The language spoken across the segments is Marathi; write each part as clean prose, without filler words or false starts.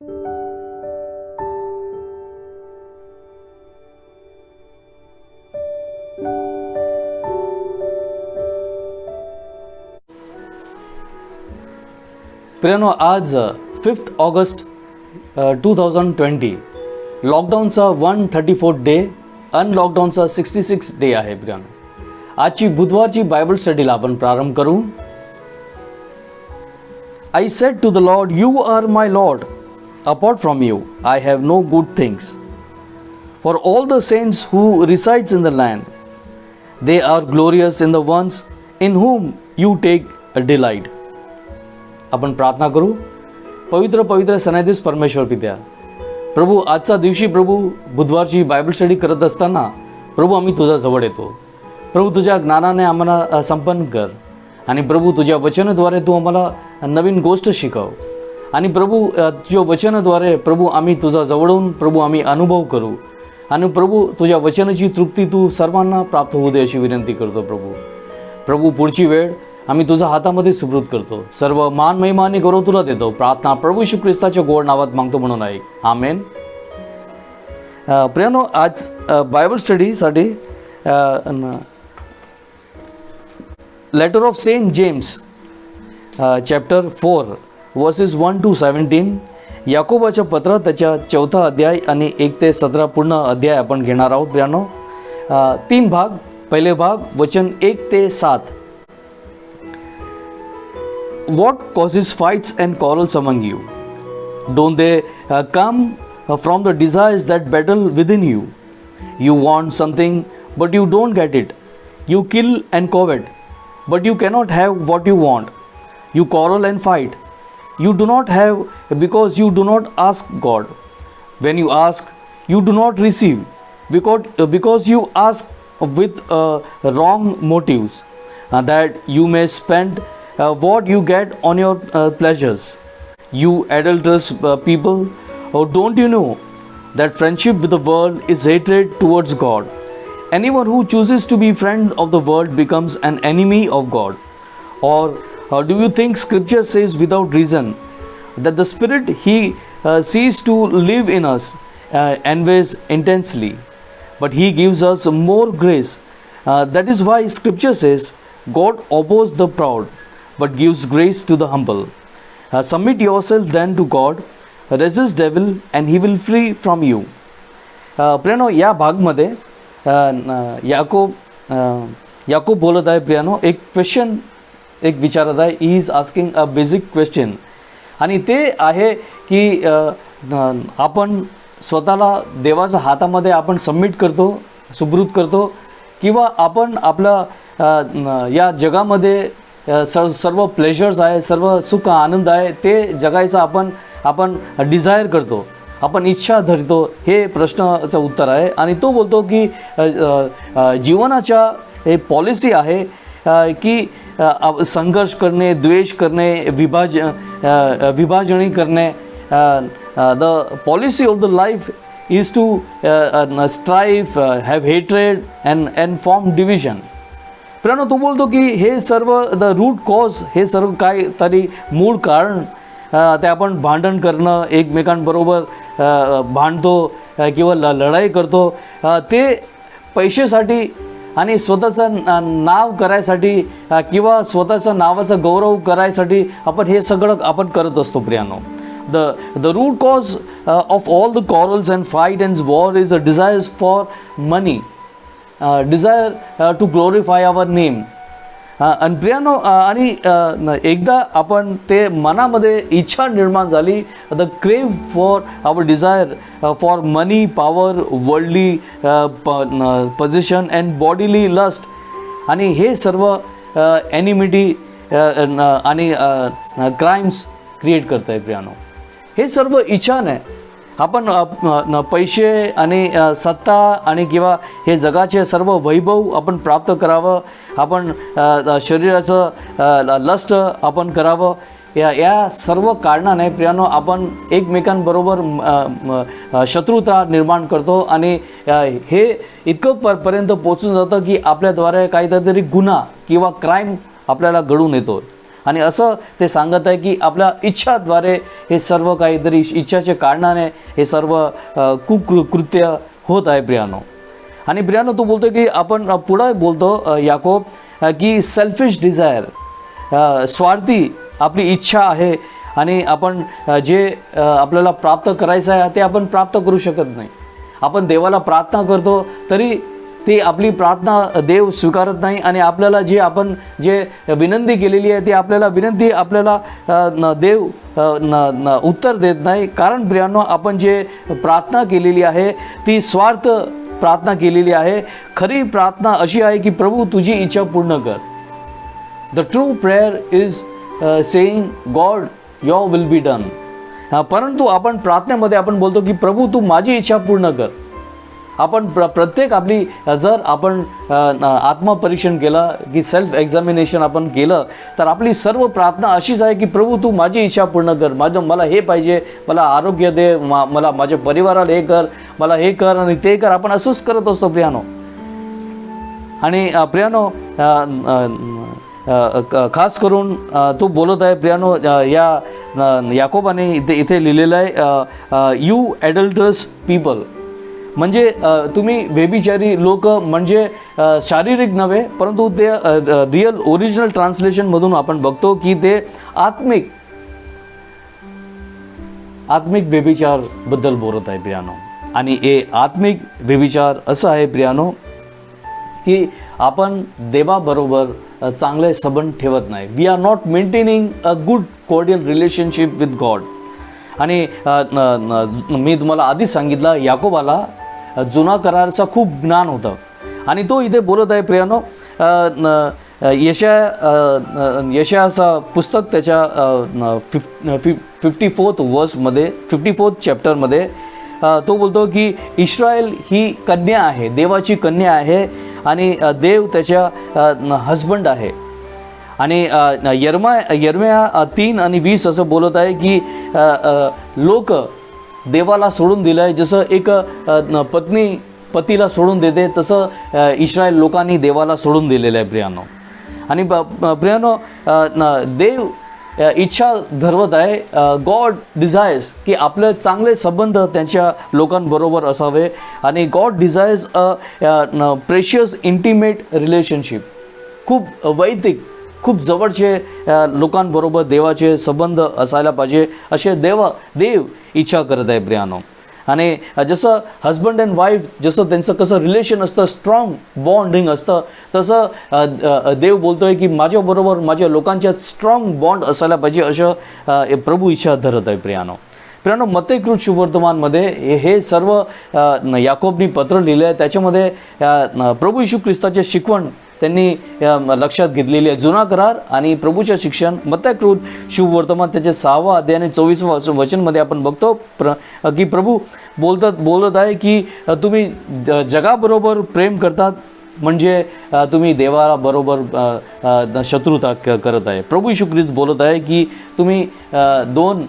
प्रियानो, आज 5 ऑगस्ट 2020 लॉकडाऊनचा 134 डे, अनलॉकडाऊनचा 66 डे आहे. प्रियानो, आजची बुधवारची बायबल स्टडीला आपण प्रारंभ करू. I said to the Lord, You are my Lord. Apart from you, I have no good things. For all the saints who resides in the land, they are glorious in the ones in whom you take a delight. आपण प्रार्थना करू. पवित्र पवित्र सन्निधीस परमेश्वर पित्या, प्रभू, आजचा दिवशी प्रभू बुधवारची बायबल स्टडी करत असताना प्रभू आम्ही तुझ्या जवळ येतो. प्रभू, तुझ्या ज्ञानाने आम्हाला संपन्न कर आणि प्रभू तुझ्या वचनाद्वारे तू आम्हाला नवीन गोष्ट शिकव आणि प्रभू तुझ्या वचनाद्वारे प्रभू आम्ही तुझ्या जवळून प्रभू आम्ही अनुभव करू आणि प्रभू तुझ्या वचनाची तृप्ती तू सर्वांना प्राप्त होऊ दे अशी विनंती करतो. प्रभू पुढची वेळ आम्ही तुझ्या हातामध्ये सुपूर्द करतो. सर्व मान महिमा आणि गौरव तुला देतो. प्रार्थना प्रभू येशू ख्रिस्ताच्या गोड नावात मागतो म्हणून ऐक. आमेन. प्रियानो, आज बायबल स्टडीसाठी letter of Saint James chapter 4 verses 1 to 17, याकोबाच्या पत्र त्याच्या 4 अध्याय आणि 1 ते 17 पूर्ण अध्याय आपण घेणार आहोत. प्रियानो, 3 भाग. पहिले भाग वचन 1 ते 7. What causes fights and quarrels among you? Don't they come from the desires that battle within you? You want something, but you don't get it. You kill and covet, but you cannot have what you want. You quarrel and fight. You do not have because you do not ask God. When you ask, you do not receive because you ask with wrong motives, that you may spend what you get on your pleasures. You adulterous people, don't you know that friendship with the world is hatred towards God? Anyone who chooses to be friend of the world becomes an enemy of God. Or do you think Scripture says without reason that the Spirit He sees to live in us envies intensely, but He gives us more grace? That is why Scripture says, God opposes the proud, but gives grace to the humble. Submit yourself then to God. Resist devil and he will flee from you. प्रियानो, या भागमध्ये याकोब बोलत आहे. प्रियानो, एक क्वेश्चन विचारत आहे. He is asking a basic question, आणि ते आहे की आपण स्वतःला देवाच्या हातामध्ये आपण सबमिट करतो, सुपूर्द करतो, किंवा आपण आपल्या या जगामध्ये सर्व प्लेजर्स आहे, सर्व सुख आनंद आहे, ते जगायचा आपण डिझायर करतो, आपण इच्छा धरतो. हे प्रश्नाचं उत्तर आहे. आणि तो बोलतो की जीवनाच्या हे पॉलिसी आहे की संघर्ष करणे, द्वेष करणे, विभाजणी करणे. The policy of the life is to strife, have hatred and form division. प्रियानो, तो बोलतो की हे सर्व द रूट कॉज, हे सर्व काय तरी मूळ कारण, ते आपण भांडण करणं, एकमेकांबरोबर भांडतो किंवा लढाई करतो, ते पैशासाठी आणि स्वतःचं नाव करायसाठी किंवा स्वतःचं नावाचं गौरव करायसाठी आपण हे सगळं आपण करत असतो. प्रियानो, the root cause of all the quarrels and fight and war is a desire for money, desire to glorify our name. आणि प्रियानो, आणि एकदा आपण ते मनामध्ये इच्छा निर्माण झाली, the crave for our desire for money, power, worldly position and bodily lust, आणि हे सर्व एनिमिटी आणि क्राइम्स क्रिएट करत आहे. प्रियानो, हे सर्व इच्छाने आपण पैसे आणि सत्ता आणि किंवा हे जगाचे सर्व वैभव आपण प्राप्त करावं, आपण शरीराचं लस्ट आपण करावं, या सर्व कारणाने प्रियानो आपण एकमेकांबरोबर शत्रुता निर्माण करतो. आणि हे इतकं पर्यंत पोचून जातं की आपल्याद्वारे काहीतरी गुन्हा किंवा क्राईम आपल्याला घडून येतो. आणि असं ते सांगत आहे की आपल्या इच्छाद्वारे हे सर्व काहीतरी इच्छाचे कारणाने हे सर्व कुकृत्य होत आहे प्रियानो. आणि प्रियानो तो बोलतो की आपण पुढे बोलतो याकोब की सेल्फिश डिझायर, स्वार्थी आपली इच्छा आहे आणि आपण जे आपल्याला प्राप्त करायचं आहे ते आपण प्राप्त करू शकत नाही. आपण देवाला प्रार्थना करतो तरी ती आपली प्रार्थना देव स्वीकारत नाही आणि आपल्याला आपण जे विनंती केलेली आहे ती विनंती आपल्याला देव उत्तर देत नाही. कारण प्रियांनो आपण जे प्रार्थना केलेली आहे ती स्वार्थ प्रार्थना केलेली आहे. खरी प्रार्थना अशी आहे की प्रभू तुझी इच्छा पूर्ण कर. The true prayer is saying God your will be done. परंतु आपण प्रार्थनेमध्ये आपण बोलतो की प्रभू तू माझी इच्छा पूर्ण कर. आपण प्रत्येक आपली जर आपण आत्मपरीक्षण केलं की सेल्फ एक्झामिनेशन आपण केलं तर आपली सर्व प्रार्थना अशीच आहे की प्रभू तू माझी इच्छा पूर्ण कर. मला हे पाहिजे, मला आरोग्य दे, मला माझ्या परिवाराला हे कर, मला हे कर आणि ते कर. आपण असंच करत असतो प्रियानो. आणि प्रियानो खास करून तो बोलत आहे प्रियानो या याकोबाने इथे लिहिलेलं आहे यू ॲडल्टरस पीपल. म्हणजे तुम्ही व्यभिचारी लोक, म्हणजे शारीरिक नव्हे परंतु ते रिअल ओरिजिनल ट्रान्सलेशनमधून आपण बघतो की ते आत्मिक व्यभिचारबद्दल बोलत आहे प्रियानो. आणि हे आत्मिक व्यभिचार असं आहे प्रियानो की आपण देवाबरोबर चांगले संबंध ठेवत नाही. We are not maintaining a good cordial relationship with God. आणि मी तुम्हाला आधीच सांगितलं याकोबाला जुना करारचा खूप ज्ञान होतं आणि तो इथे बोलत आहे प्रियानो. यशायाचं पुस्तक त्याच्या 54th चॅप्टरमध्ये तो बोलतो की इस्रायल ही कन्या आहे, देवाची कन्या आहे आणि देव त्याच्या हजबंड आहे. आणि यर्मया 3:20 असं बोलत आहे की लोक देवाला सोडून दिलं आहे. जसं एक पत्नी पतीला सोडून देते तसं इस्रायल लोकांनी देवाला सोडून दिलेलं आहे प्रियानो. आणि प्रियानो देव इच्छा धरवत आहे, गॉड डिझायर्स की आपले चांगले संबंध त्यांच्या लोकांबरोबर असावे. आणि God desires a precious intimate relationship. खूप वैयक्तिक, खूप जवळचे लोकांबरोबर देवाचे संबंध असायला पाहिजे असे देव इच्छा करत आहे प्रियानो. आणि जसं हजबंड अँड वाईफ जसं त्यांचं कसं रिलेशन असतं, स्ट्रॉंग बॉन्डिंग असतं, तसं देव बोलतो आहे की माझ्याबरोबर माझ्या लोकांच्या स्ट्रॉंग बॉन्ड असायला पाहिजे असं प्रभू इच्छा धरत आहे प्रियानो. प्रियानो मत्तेकृत शुभवर्तमानमध्ये हे सर्व याकोबनी पत्र लिहिलं आहे. त्याच्यामध्ये प्रभू येशू ख्रिस्ताचे शिकवण त्यांनी लक्षात घेतलेली आहे. जुना करार आणि प्रभूच्या शिक्षण मत्तेकृत शुभवर्तमान त्याचे 6वा अध्याय आणि 24वा वचनमध्ये आपण बघतो की प्रभू बोलत आहे की तुम्ही जगाबरोबर प्रेम करतात म्हणजे तुम्ही देवाला बरोबर शत्रुता करत आहे. प्रभू येशू ख्रिस्त बोलत आहे की तुम्ही दोन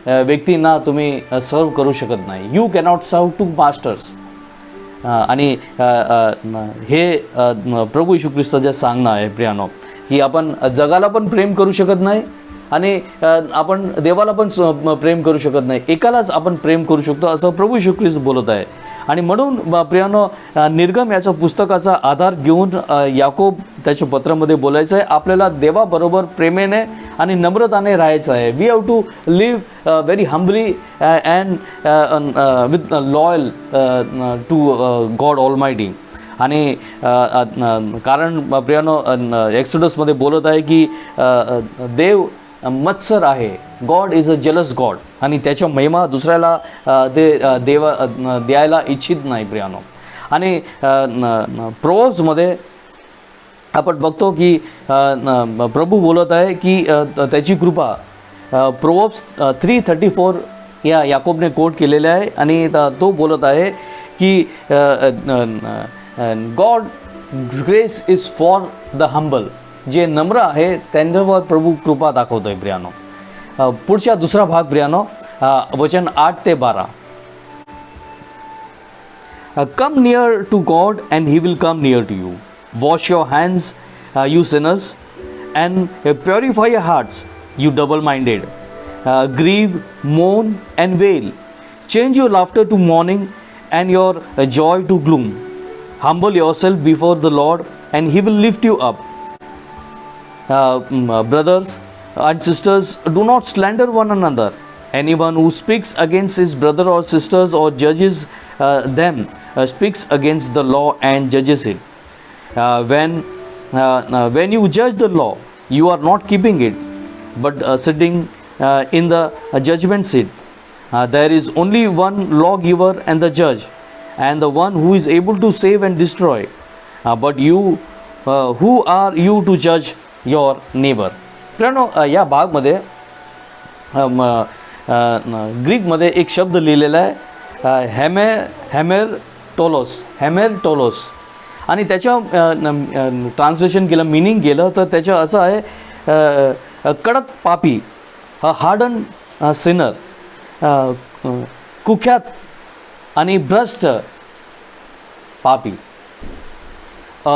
व्यक्तींना तुम्ही सर्व करू शकत नाही. यू कॅनॉट सर्व 2 मास्टर्स. आणि हे प्रभू येशू ख्रिस्ताचे सांगणं आहे प्रियानो की आपण जगाला पण प्रेम करू शकत नाही आणि आपण देवाला पण प्रेम करू शकत नाही. एकालाच आपण प्रेम करू शकतो असं प्रभू येशू ख्रिस्त बोलत आहे. आणि म्हणून प्रियानो निर्गम याच्या पुस्तकाचा आधार घेऊन याकोब त्याच्या पत्रामध्ये बोलायचं आहे आपल्याला देवाबरोबर प्रेमेने आणि नम्रताने राहायचं आहे. We have to live very humbly and with loyal to God Almighty. आणि कारण प्रियानो एक्सोडसमध्ये बोलत आहे की देव मत्सर आहे. God is a jealous God आणि त्याच्या महिमा दुसऱ्याला ते द्यायला इच्छित नाही प्रियानो. आणि प्रोव्हर्ब्समध्ये आपण बघतो की प्रभू बोलत आहे की त्याची कृपा. प्रोव्हर्ब्स 3:34 या याकोबने कोट केलेले आहे आणि तो बोलत आहे की God grace is for the humble. जे नम्र आहे त्यांच्यावर प्रभू कृपा दाखवतो आहे प्रियानो. पुढचा दुसरा भाग प्रियानो वचन 8 ते 12. Come near to God and he will come near to you. Wash your hands you sinners and purify your hearts, you double-minded. Grieve, mourn, and wail. Change your laughter to mourning and your joy to gloom. Humble yourself before the Lord, and He will lift you up. Brothers and sisters, do not slander one another. Anyone who speaks against his brother or sisters or judges them speaks against the law and judges it. When you judge the law, you are not keeping it, but sitting in the judgment seat. There is only one lawgiver and the judge, and the one who is able to save and destroy. But you, who are you to judge your neighbor? मित्रांनो, या भागमध्ये ग्रीकमध्ये एक शब्द लिहिलेला आहे, हॅमेर टोलोस, आणि त्याच्या ट्रान्सलेशन केलं, मिनिंग केलं तर त्याचं असं आहे, कडक पापी, हार्डन सिनर, कुख्यात आणि भ्रष्ट पापी.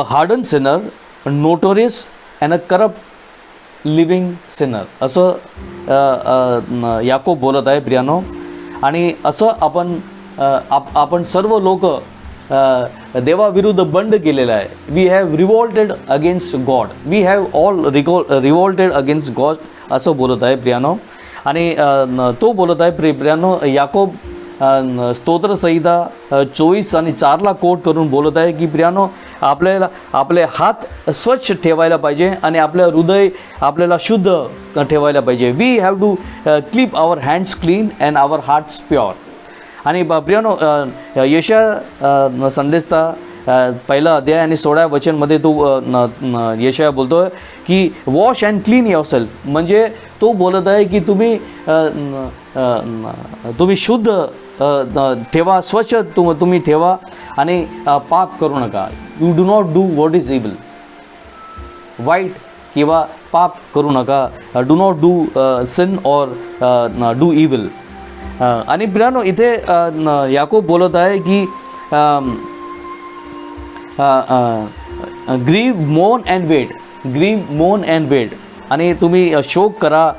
Harden Sinner, notorious and a corrupt living Sinner, असं याकोब बोलत आहे प्रियानो. आणि असं आपण सर्व लोक देवाविरुद्ध बंड केलेला आहे. We have revolted against God, we have all revolted against God, असं बोलत आहे प्रियानो. आणि तो बोलत आहे प्रियानो, याकोब स्तोत्रसंहिता 24 आणि 4ला कोट करून बोलत आहे की प्रियानो, आपल्याला आपले हात स्वच्छ ठेवायला पाहिजे आणि आपलं हृदय आपल्याला शुद्ध ठेवायला पाहिजे. We have to keep our hands clean and our hearts pure. आणि प्रियानो, यशाया संदेशचा 1 अध्याय आणि 16व्या वचनमध्ये तो यशाया बोलतो आहे की wash and clean your self. म्हणजे तो बोलत आहे की तुम्ही शुद्ध ठेवा, स्वच्छ तुम्ही ठेवा आणि पाप करू नका. You do not do what is evil, वाईट किंवा पाप करू नका. Do not do sin or do evil. आणि प्रियानो, इथे याकोब बोलत आहे की ग्रीव, मोर्न अँड वेट, ग्रीव, मोर्न अँड वेट. आणि तुम्ही शोक करा,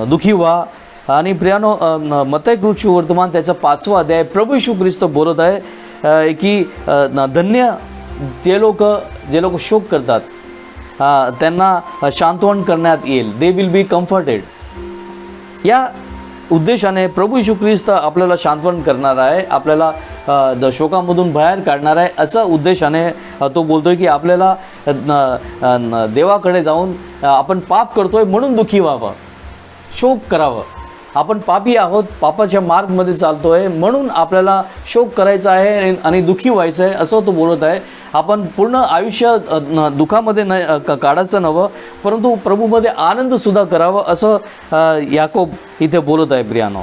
दुःखी व्हा. आणि प्रियानो, मत्ती कृती वर्तमान त्याचा 5वा अध्याय, प्रभू येशू ख्रिस्त बोलत आहे की धन्य जे लोक शोक करतात, त्यांना सांत्वन करण्यात येईल. They will be comforted. या उद्देशाने प्रभू येशू ख्रिस्त आपल्याला सांत्वन करणार आहे, आपल्याला शोकामधून बाहेर काढणार आहे. असा उद्देशाने तो बोलतोय की आपल्याला देवाकडे जाऊन आपण पाप करतोय म्हणून दुःखी व्हावं, शोक करावं. आपण पापी आहोत, पापाच्या मार्गमध्ये चालतोय म्हणून आपल्याला शोक करायचा आहे आणि दुःखी व्हायचं आहे, असं तो बोलत आहे. आपण पूर्ण आयुष्य दुःखामध्ये काढायचं नव्हं, परंतु प्रभूमध्ये आनंदसुद्धा करावं, असं याकोब इथे बोलत आहे प्रियानो.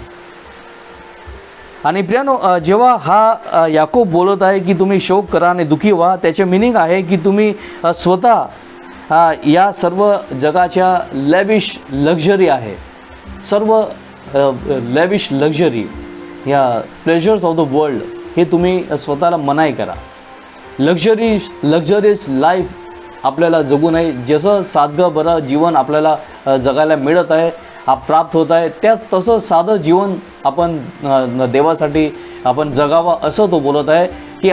आणि प्रियानो, जेव्हा हा याकोब बोलत आहे की तुम्ही शोक करा आणि दुःखी व्हा, त्याचे मिनिंग आहे की तुम्ही स्वतः या सर्व जगाच्या लॅविश लक्झरी आहे, सर्व लॅविश लक्झरी, या प्लेजर्स ऑफ द वर्ल्ड, हे तुम्ही स्वतःला मनाई करा. लक्झरियस लाईफ आपल्याला जगू नये. जसं साधं बरं जीवन आपल्याला जगायला मिळत आहे, प्राप्त होत आहे, तसं साधं जीवन आपण देवासाठी आपण जगावं, असं तो बोलत आहे. की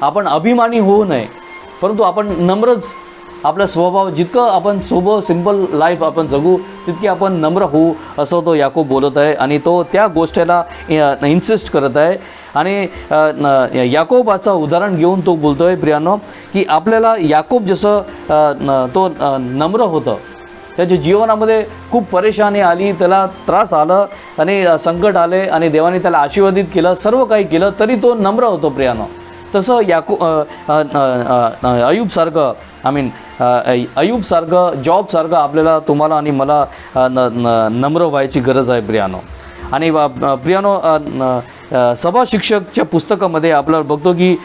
आपण अभिमानी होऊ नये, परंतु आपण नम्रच, आपला स्वभाव जितकं आपण सोबं सिंपल लाईफ आपण जगू तितके आपण नम्र होऊ, असं तो याकोब बोलत आहे. आणि तो त्या गोष्टीला इन्सिस्ट करत आहे. आणि याकोबाचं उदाहरण घेऊन तो बोलतो आहे प्रियानो की आपल्याला याकोब जसं तो नम्र होतं, त्याच्या जीवनामध्ये खूप परेशानी आली, त्याला त्रास आलं आणि संकट आले आणि देवाने त्याला आशीर्वादित केलं, सर्व काही केलं, तरी तो नम्र होतो प्रियानो. तसं अयूबसारखं, अयूबसारखं, जॉबसारखं आपल्याला, तुम्हाला आणि मला नम्र व्हायची गरज आहे प्रियानो. आणि प्रियानो, सभा शिक्षकच्या पुस्तकामध्ये आपल्याला बघतो की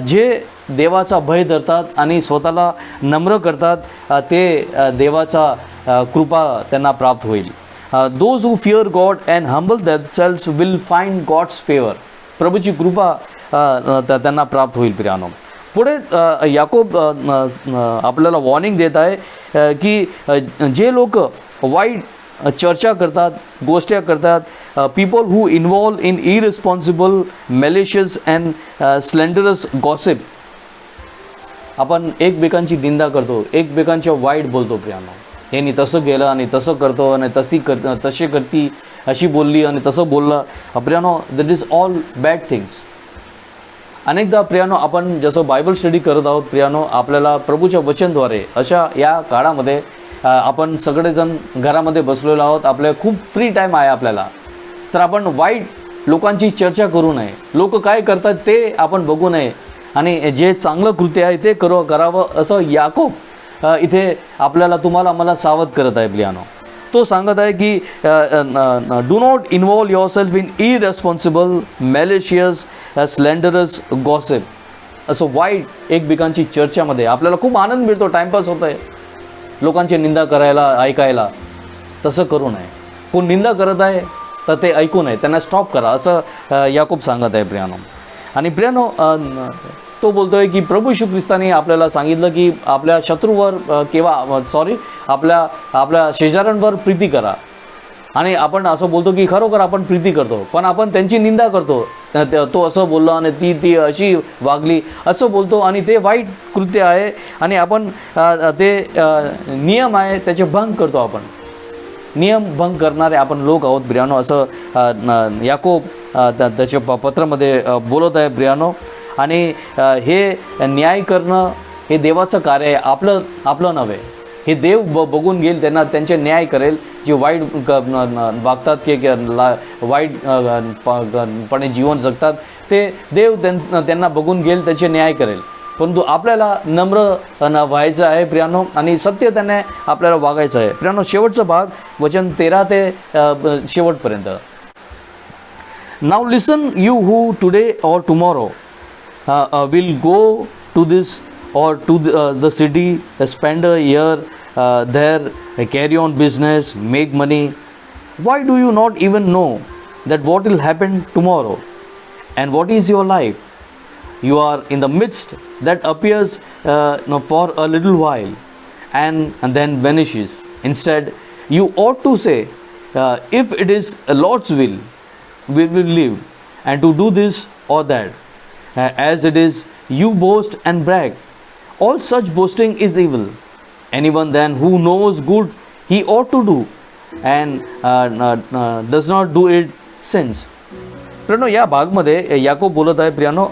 जे देवाचा भय धरतात आणि स्वतःला नम्र करतात, ते देवाचा कृपा त्यांना प्राप्त होईल. Those who fear God and humble themselves will find God's favour. प्रभूची कृपा त्यांना प्राप्त होईल प्रियानो. पुढे याकोब आपल्याला वॉर्निंग देत आहे की जे लोक वाईट चर्चा करतात, गोष्टी करतात, people who involve in irresponsible malicious and slanderous gossip. आपण एकमेकांची निंदा करतो, एकमेकांच्या वाईट बोलतो प्रियानो. यांनी तसं केलं आणि तसं करतो आणि तशी करती, अशी बोलली आणि तसं बोललं. प्रियानो, that is all bad things. अनेकदा प्रियानो आपण जसं बायबल स्टडी करत आहोत प्रियानो, आपल्याला प्रभूच्या वचनद्वारे अशा या काळामध्ये आपण सगळेजण घरामध्ये बसलेलो आहोत, आपल्या खूप फ्री टाईम आहे आपल्याला. तर आपण वाईट लोकांची चर्चा करू नये, लोक काय करतात ते आपण बघू नये आणि जे चांगलं कृत्य आहे ते करावं असं याकोब इथे आपल्याला तुम्हाला मला सावध करत आहे प्रियानो. तो सांगत आहे की do not involve yourself in irresponsible malicious slanderous gossip. असं वाईट एकमेकांची चर्चामध्ये आपल्याला खूप आनंद मिळतो, टाईमपास होत आहे लोकांची निंदा करायला, ऐकायला. तसं करू नये. कोण निंदा करत आहे तर ते ऐकू नये, त्यांना स्टॉप करा असं याकोब सांगत आहे प्रियानो. आणि प्रियानो तो बोलतो आहे की प्रभू येशू ख्रिस्ताने आपल्याला सांगितलं की आपल्या शत्रूवर आपल्या शेजाऱ्यांवर प्रीती करा. आणि आपण असं बोलतो की खरोखर आपण प्रीती करतो, पण आपण त्यांची निंदा करतो. तो असं बोलला आणि ती अशी वागली असं बोलतो आणि ते वाईट कृत्य आहे आणि आपण ते नियम आहे त्याचे भंग करतो. आपण नियम भंग करणारे आपण लोक आहोत प्रियानो, असं याकोब त्याच्या पत्रामध्ये बोलत आहे प्रियानो. आणि हे न्याय करणं हे देवाचं कार्य आहे, आपलं नव्हे. हे देव बघून घेईल, त्यांचे न्याय करेल. जे वाईट वागतात की वाईटपणे जीवन जगतात ते देव त्यांना बघून घेईल, त्याचे न्याय करेल. परंतु आपल्याला नम्र व्हायचं आहे प्रियानो आणि सत्य त्याने आपल्याला वागायचं आहे प्रियानो. शेवटचा भाग वचन 13 ते शेवटपर्यंत. Now listen you who today or tomorrow will go to this or to the city, spend a year there, carry on business, make money. Why do you not even know that what will happen tomorrow? And what is your life? You are in the midst that appears for a little while and then vanishes. Instead, you ought to say, if it is Lord's will, we will live and to do this or that. As it is, you boast and brag. All such boasting is evil. Anyone then who knows good, he ought to do, and does not do it sins. प्रियानो, या भागमध्ये याकोब बोलत आहे प्रियानो,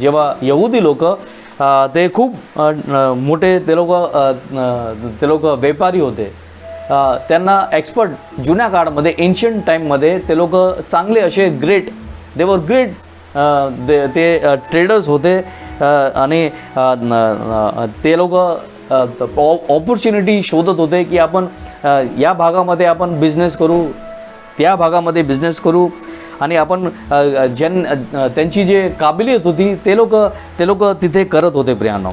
जेव्हा यहुदी लोक ते खूप मोठे ते लोक व्यापारी होते, त्यांना एक्सपर्ट जुन्या काळामध्ये एन्शियंट टाईममध्ये ते लोक चांगले असे ग्रेट, देवर ग्रेट ते ट्रेडर्स होते आणि ते लोक ऑपॉर्च्युनिटी शोधत होते की आपण या भागामध्ये आपण बिझनेस करू, त्या भागामध्ये बिझनेस करू. आणि आपण त्यांची जे काबिलियत होती ते लोक तिथे करत होते प्रियानो.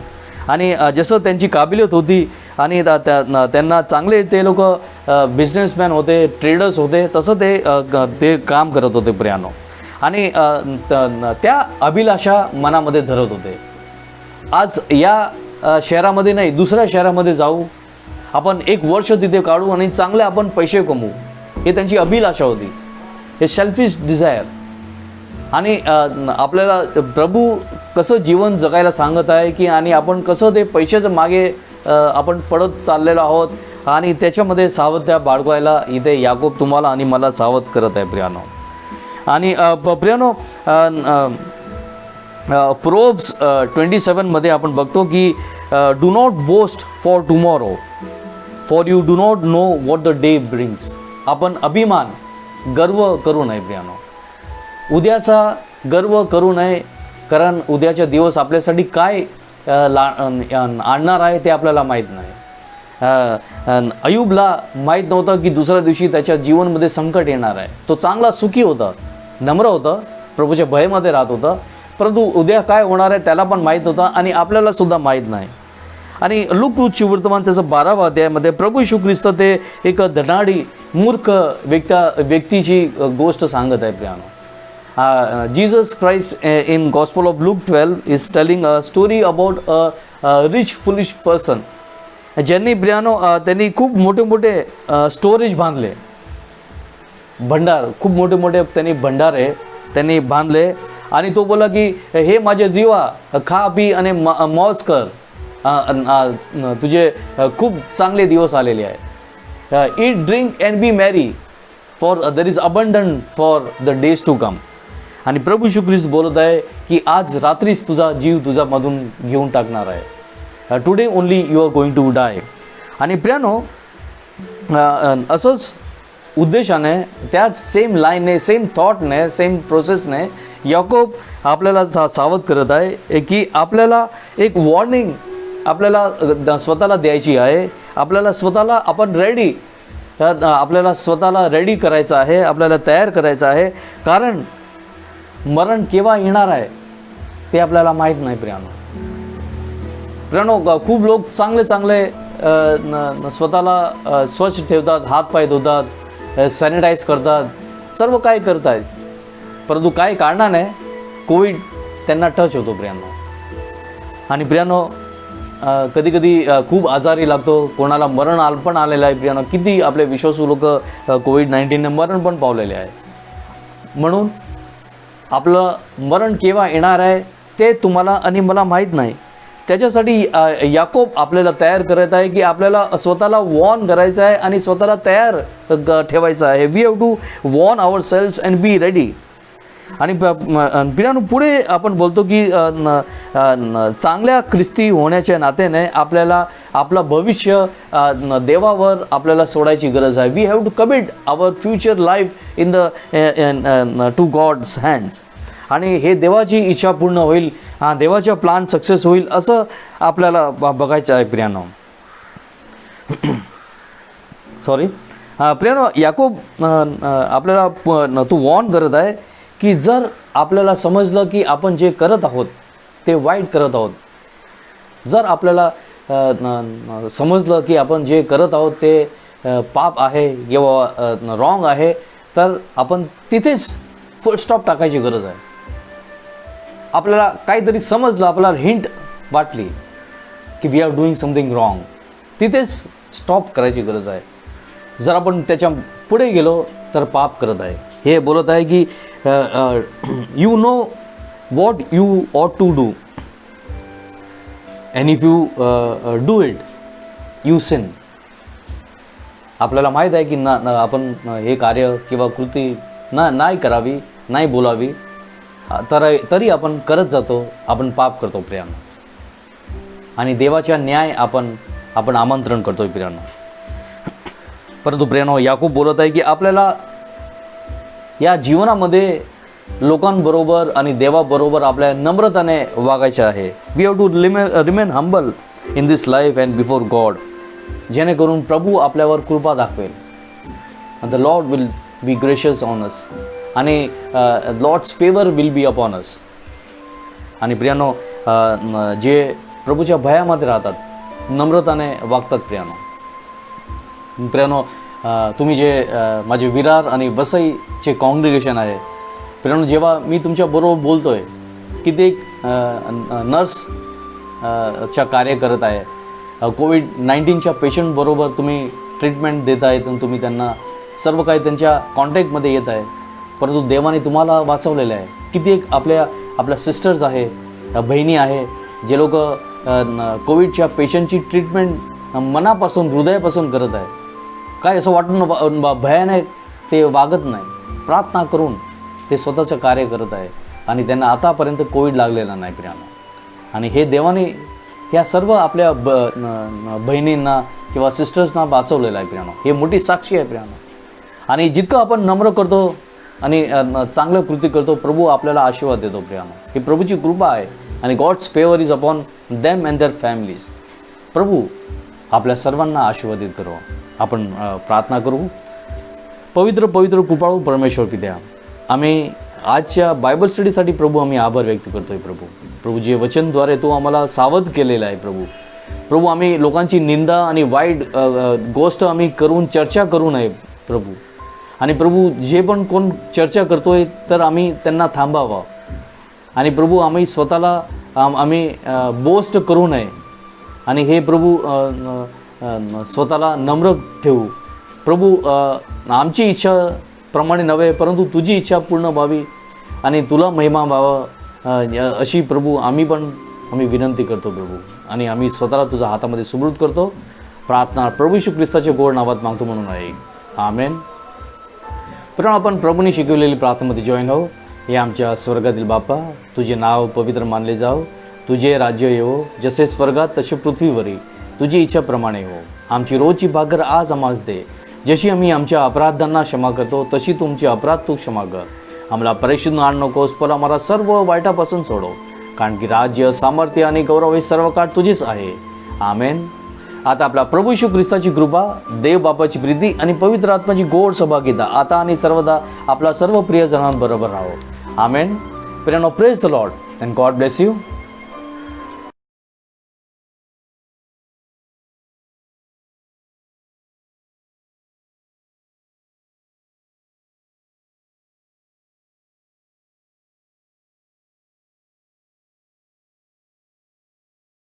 आणि जसं त्यांची काबिलियत होती आणि त्यांना चांगले ते लोक बिझनेसमॅन होते, ट्रेडर्स होते, तसं ते काम करत होते प्रियानो. आणि त्या अभिलाषा मनामध्ये धरत होते. आज या शहरामध्ये नाही, दुसऱ्या शहरामध्ये जाऊ, आपण 1 वर्ष तिथे काढू आणि चांगले आपण पैसे कमवू, हे त्यांची अभिलाषा होती. हे सेल्फिश डिझायर. आणि आपल्याला प्रभू कसं जीवन जगायला सांगत आहे की आणि आपण कसं ते पैशाच्या मागे आपण पडत चाललेलो आहोत आणि त्याच्यामध्ये सावध बाळगायला इथे याकोब तुम्हाला आणि मला सावध करत आहे प्रियानो. आणि प्रियानो, प्रोव्हर्ब्स 27 मध्ये आपण बघतो की do not boast for tomorrow, for you do not know what the day brings. आपण अभिमान, गर्व करू नये प्रियानो. उद्याचा गर्व करू नये, कारण उद्याचा दिवस आपल्यासाठी काय आणणार आहे ते आपल्याला माहीत नाही. अयुबला माहीत नव्हतं की दुसऱ्या दिवशी त्याच्या जीवनमध्ये संकट येणार आहे. तो चांगला सुखी होता, नम्र होता, प्रभूच्या भयमध्ये राहत होता, परंतु उद्या काय होणार आहे त्याला पण माहीत होता आणि आपल्याला सुद्धा माहीत नाही. आणि लूक वर्तमान त्याचं 12व्या अध्यायामध्ये प्रभू येशू ख्रिस्त ते एक धनाडी मूर्ख व्यक्तीची गोष्ट सांगत आहे प्रियानो. Jesus Christ in Gospel of Luke 12 is telling a story about a rich foolish person. ज्यांनी प्रियानो त्यांनी खूप मोठे मोठे स्टोरेज बांधले, भंडार, खूप मोठे मोठे त्यांनी भंडारे त्यांनी बांधले आणि तो बोला की हे माझे जीवा, खा पी आणि मौज कर, तुझे खूप चांगले दिवस आलेले आहे. Eat drink and be merry for there is abundant for the days to come. आणि प्रभू येशू ख्रिस्त बोलत आहे की आज रात्रीच तुझा जीव तुझ्यामधून घेऊन टाकणार आहे. Today only you are going to die. आणि प्रियानो असंच उद्देशाने, त्याच सेम लाईनने, सेम थॉटने, सेम प्रोसेसने याकोब आपल्याला सावध करत आहे की आपल्याला एक वॉर्निंग आपल्याला स्वतःला द्यायची आहे. आपल्याला स्वतःला आपल्याला स्वतःला रेडी करायचं आहे, आपल्याला तयार करायचं आहे. कारण मरण केव्हा येणार आहे ते आपल्याला माहीत नाही. प्रियानो खूप लोक चांगले स्वतःला स्वच्छ ठेवतात, हातपाय धुतात, सॅनिटाईज करतात, सर्व काय करतात, परंतु काही कारणाने कोविड त्यांना टच होतो प्रियानो. आणि प्रियानो कधी कधी खूप आजारी लागतो, कोणाला मरण पण आलेलं आहे प्रियानो. किती आपले विश्वासू लोक कोविड-19ने मरण पण पावलेले आहे. म्हणून आपलं मरण केव्हा येणार आहे ते तुम्हाला आणि मला माहीत नाही. त्याच्यासाठी याकोब आपल्याला तयार करत आहे की आपल्याला स्वतःला वॉर्न करायचं आहे आणि स्वतःला तयार ठेवायचं आहे. We have to warn our self and be ready. आणि पिरानो पुढे आपण बोलतो की चांगल्या ख्रिस्ती होण्याच्या नात्याने आपल्याला आपलं भविष्य देवावर आपल्याला सोडायची गरज आहे. We have to commit our future life in the to God's hands. आणि हे देवाची इच्छा पूर्ण होईल, देवाचा प्लान सक्सेस होईल असं आपल्याला बघायचं आहे प्रियानो. सॉरी प्रियानो, याकोब आपल्याला तू वॉर्न करत आहे की जर आपल्याला समजलं की आपण जे करत आहोत ते वाईट करत आहोत, जर आपल्याला समजलं की आपण जे करत आहोत ते पाप आहे किंवा रॉंग आहे, तर आपण तिथेच फुल स्टॉप टाकायची गरज आहे. आपल्याला काहीतरी समजलं, आपल्याला हिंट वाटली की we are doing something wrong, तिथेच स्टॉप करायची गरज आहे. जर आपण त्याच्या पुढे गेलो तर पाप करत आहे. हे बोलत आहे की you know what you ought to do and if you do it you sin. आपल्याला माहीत आहे की आपण हे कार्य किंवा कृती नाही करावी, नाही बोलावी, तरी आपण करत जातो, आपण पाप करतो प्रियानो. आणि देवाच्या न्याय आपण आमंत्रण करतो प्रियानो. परंतु प्रियानो, याकोब बोलत आहे की आपल्याला या जीवनामध्ये लोकांबरोबर आणि देवाबरोबर आपल्या नम्रताने वागायचे आहे. We have to remain humble in this life and before God, जेणेकरून प्रभू आपल्यावर कृपा दाखवेल. The Lord will be gracious on us आणि Lord's favour will be upon us. आणि प्रियानो, जे प्रभूच्या भयामध्ये राहतात, नम्रताने वागतात प्रियानो, तुम्ही जे माझे विरार आणि वसईचे कॉंग्रिगेशन आहे प्रियानो, जेव्हा मी तुमच्याबरोबर बोलतो आहे, कित्येक नर्सच्या कार्य करत आहे, कोविड-19च्या पेशंटबरोबर तुम्ही ट्रीटमेंट देत आहेत आणि तुम्ही त्यांना सर्व काही त्यांच्या कॉन्टॅक्टमध्ये येत आहे, परंतु देवाने तुम्हाला वाचवलेलं आहे. कित्येक आपल्या सिस्टर्स आहे, बहिणी आहे, जे लोक कोविडच्या पेशंटची ट्रीटमेंट मनापासून, हृदयापासून करत आहे. काय असं वाटून भयानक ते वागत नाही, प्रार्थना करून ते स्वतःचं कार्य करत आहे आणि त्यांना आतापर्यंत कोविड लागलेला नाही प्रियानो. आणि हे देवाने ह्या सर्व आपल्या बहिणींना किंवा सिस्टर्सना वाचवलेलं आहे प्रियानो. हे मोठी साक्षी आहे प्रियानो. आणि जितकं आपण नम्र करतो आणि चांगलं कृती करतो, प्रभू आपल्याला आशीर्वाद देतो प्रियानो. ही प्रभूची कृपा आहे आणि God's favour is upon them and their families. प्रभू आपल्या सर्वांना आशीर्वादित करो. आपण प्रार्थना करू. पवित्र कृपाळू परमेश्वर पित्या, आम्ही आजच्या बायबल स्टडीसाठी प्रभू आम्ही आभार व्यक्त करतोय. प्रभू जे वचनद्वारे तू आम्हाला सावध केलेलं आहे प्रभू, आम्ही लोकांची निंदा आणि वाईट गोष्ट आम्ही करून चर्चा करू नये प्रभू. आणि प्रभू जे पण कोण चर्चा करतोय तर आम्ही त्यांना थांबावं आणि प्रभू आम्ही स्वतःला आम्ही बोस्ट करू नये आणि हे प्रभू स्वतःला नम्र ठेवू प्रभू. आमची इच्छा प्रमाणे नव्हे परंतु तुझी इच्छा पूर्ण व्हावी आणि तुला महिमा व्हावा अशी प्रभू आम्ही विनंती करतो प्रभू. आणि आम्ही स्वतःला तुझ्या हातामध्ये सुपूर्द करतो. प्रार्थना प्रभू येशू ख्रिस्ताच्या गोड नावात मागतो म्हणून आहे. आमेन. पण आपण प्रभूने शिकवलेली प्रार्थनेमध्ये जॉईन हो. हे आमच्या स्वर्गातील बापा, तुझे नाव पवित्र मानले जाओ, तुझे राज्य येवो, जसे स्वर्गात तसे पृथ्वीवरी तुझी इच्छाप्रमाणे हो. आमची रोजची भाकर आज आम्हास दे, जशी आम्ही आमच्या अपराधांना क्षमा करतो तशी तुमचे अपराध तू क्षमा कर. आम्हाला परीक्षेतून आण नकोस, पण आम्हाला सर्व वाईटापासून सोडव, कारण की राज्य, सामर्थ्य आणि गौरव हे सर्व काळ तुझीच आहे. आमेन. आता आपला प्रभू येशू ख्रिस्ताची कृपा, देव बापाची प्रीती आणि पवित्र आत्म्याची गोड सहभागिता आता आणि सर्वदा आपला सर्व प्रियजनांबरोबर राहो. आमेन. प्रियानो, praise the Lord and God bless you.